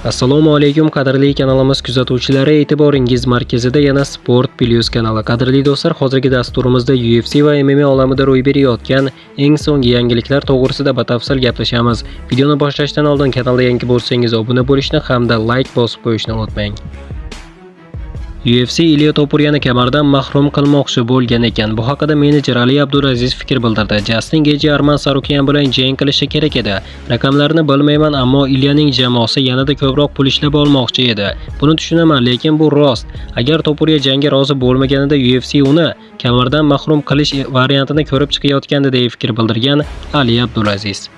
Assalomu alaykum qadrli kanalimiz kuzatuvchilari, e'tiboringiz markazida yana Sport Plus kanali. Qadrli do'stlar, hozirgi dasturimizda UFC va MMA olamida ro'y berayotgan eng so'nggi yangiliklar to'g'risida batafsil gaplashamiz. Videoni boshlashdan oldin kanalga yangi bo'lsangiz obuna bo'lishni hamda like bosib qo'yishni unutmang. UFC Ilya Topuryani kamardan mahrum qilmoqchi bo'lgan ekan. Bu haqida menejer Ali Abdulaziz fikr bildirdi. Justin Gaethje Arman Tsarukyan bilan jang qilishi kerak edi. Raqamlarni bilmayman, ammo Ilyaning jamoasi yanada ko'proq pul ishlab olmoqchi edi. Buni tushunaman, lekin bu rost. Agar Topurya jangga rozi bo'lmaganida UFC uni kamardan mahrum qilish variantini ko'rib chiqayotgandi deya fikr bildirgan Ali Abdulaziz.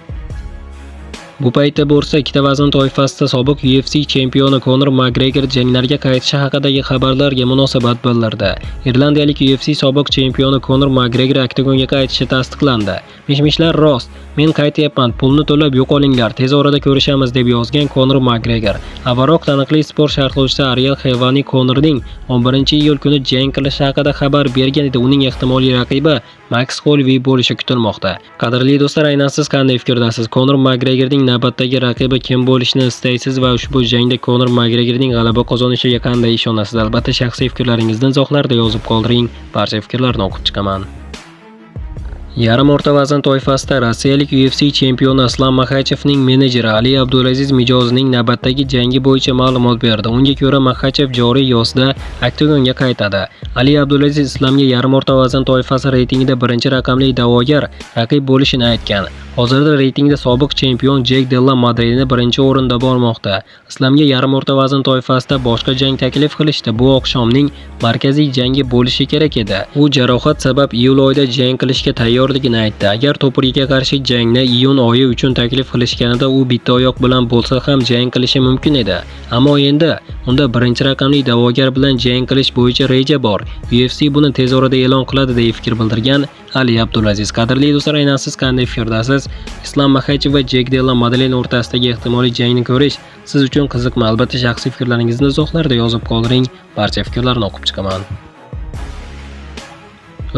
Bu paytda bo'lsa ikkita vazn toifasida sobiq UFC chempioni Conor McGregor janglarga qaytishi haqidagi xabarlarga munosabat bildirdi. Irlandiyalik UFC sobiq chempioni Conor McGregor oktagonga qaytishi tasdiqlandi. Mishmishlar rost. Men qaytyapman, pulni to'lab yo'qolinglar, tez orada ko'rishamiz deb yozgan Conor McGregor. Avvalroq taniqli sport sharhlovchisi Ariel Helwani Conorning 11-iyul kuni jang qilishi haqida xabar bergan edi. Uning ehtimoliy raqibi Max Holloway bo'lishi kutilmoqda. Qadrli do'stlar, aynan siz qanday fikrdasiz? Conor McGregorning navbatdagi raqibi kim bo'lishini istaysiz va ushbu jangda Conor McGregorning g'alaba qozonishiga qanday ishonasiz? Albatta shaxsiy fikrlaringizni izohlarda yozib qoldiring. Barcha fikrlarni o'qib chiqaman. Yarim o'rta vazn toifasida rossiyalik UFC chempioni Islam Maxachevning menejeri Ali Abdulaziz Mijozning navbatdagi jangi bo'yicha ma'lumot berdi. Unga ko'ra, Maxachev joriy yozda oktagonga qaytadi. Ali Abdulaziz Islamga yarim o'rta vazn toifasi reytingida birinchi raqamli da'vogar raqib bo'lishini aytgan. Hozirda reytingda sobiq chempion Jack Della Madrideni birinchi o'rinda bormoqda. Islamga yarim o'rta vazn toifasida boshqa jang taklif qilishdi. Bu oqshomning markaziy jangi bo'lishi kerak edi. U jarohat sabab iyul oyida jang qilishga tayyorligini aytdi. Agar Topuryaga qarshi jangni iyun oyi uchun taklif qilishganida u bitta oyoq bilan bo'lsa ham jang qilishi mumkin edi. Ammo endi unda birinchi raqamli da'vogar bilan jang qilish bo'yicha reja bor. UFC buni tez orada e'lon qiladi deya fikr bildirgan Ali Abdulaziz. Qadrli do'stlar, aynan siz qanday fikrdasiz? Islam Maxachev va Jack Della Madrid o'rtasidagi ehtimoliy jangni ko'rish siz uchun qiziqmi? Albatta shaxsiy fikrlaringizni izohlarda yozib qoldiring. Barcha fikrlarni o'qib chiqaman.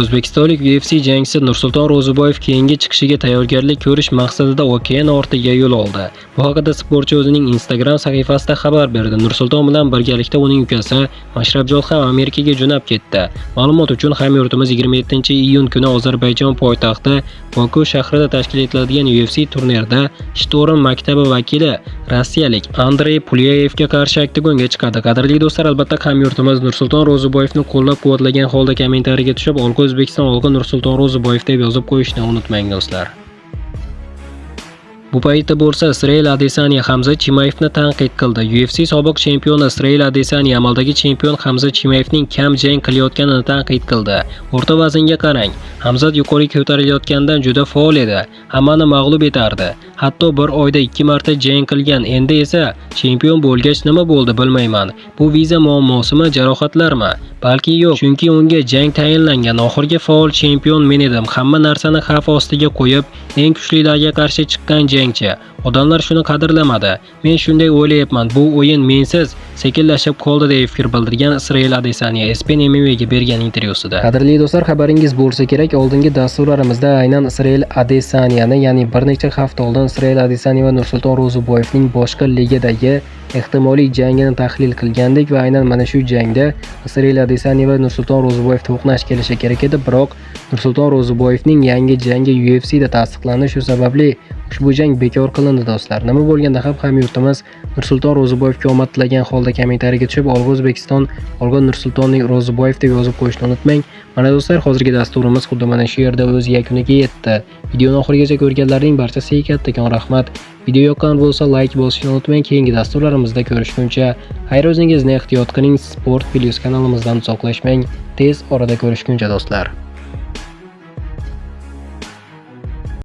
O'zbekistonlik UFC jangchisi Nursulton Ro'ziboyev keyingi chiqishiga tayyorgarlik ko'rish maqsadida okean ortiga yo'l oldi. Bu haqida sportchi o'zining Instagram sahifasida xabar berdi. Nursulton bilan birgalikda uning ukasi Mashrabjon ham Amerikaga jo'nab ketdi. Ma'lumot uchun hamyurtimiz 27-iyun kuni Ozarbayjon poytaxti Boku shahrida tashkil etiladigan UFC turnirida Shtorm maktabi vakili rossiyalik Andrey Pulyayevga qarshi oktagonga chiqadi. Qadrli do'stlar, albatta hamyurtimiz Nursulton Ro'ziboyevni qo'llab-quvvatlagan holda kommentariyaga tushib, O'zbekiston Olg'a Nursulton Ro'ziboyev deb yozib qo'yishni unutmang do'stlar. Bu paytda bo'lsa Israel Adesanya Hamza Chimayevni tanqid qildi. UFC sobiq chempioni Israel Adesanya amaldagi chempion Hamza Chimayevning kam jang qilayotganini tanqid qildi. O'rta vaznga qarang. Hamzat yuqoriga ko'tarilayotgandan juda faol edi. Hammani mag'lub etardi. Hatto bir oyda 2 marta jang qilgan. Endi esa chempion bo'lgach nima bo'ldi bilmayman. Bu viza muammosimi, jarohatlarmi? Balki yo'q, chunki unga jang tayinlangan. Oxirgi faol chempion men edim. Hamma narsani xavf ostiga qo'yib, eng kuchlilarga qarshi chiqqan jangchi. Odamlar shuni qadrlamadi. Men shunday o'ylayapman. Bu o'yin mensiz sekinlashib qoldi deya fikr bildirgan Israel Adesanya ESPN MMA'ga bergan intervyusida. Qadrli do'stlar, xabaringiz bo'lsa kerak, oldingi dasturlarimizda aynan Israel Adesanyani, ya'ni bir necha hafta oldin Israel Adesanya va Nursulton Ro'ziboyevning boshqa ligadagi ehtimoliy jangini tahlil qilgandik va aynan mana shu jangda Israel Adesanya va Nursulton Ro'ziboyev to'qnash kelishi kerak edi, biroq Nursulton Ro'ziboyevning yangi jangi UFC'da tasdiqlandi. Shu sababli ushbu jang bekor qilindi do'stlar. Nima bo'lganda ham hamyurtimiz Nursulton Ro'ziboyevga omad tilagan holda kommentariyaga tushib, Olg'a O'zbekiston, Olg'a Nursultonning Ro'ziboyev deb yozib qo'yishni unutmang. Mana do'stlar, hozirgi dasturimiz xuddi mana shu yerda o'z yakuniga yetdi. Videoni oxirigacha ko'rganlarning barchasiga kattakon rahmat. Video yoqqan bo'lsa like bosishni unutmang. Keyingi dasturlarimizda ko'rishguncha xayr, o'zingizni ehtiyot qiling. Sport Plus kanalimizdan uzoqlashmang. Tez orada ko'rishguncha do'stlar.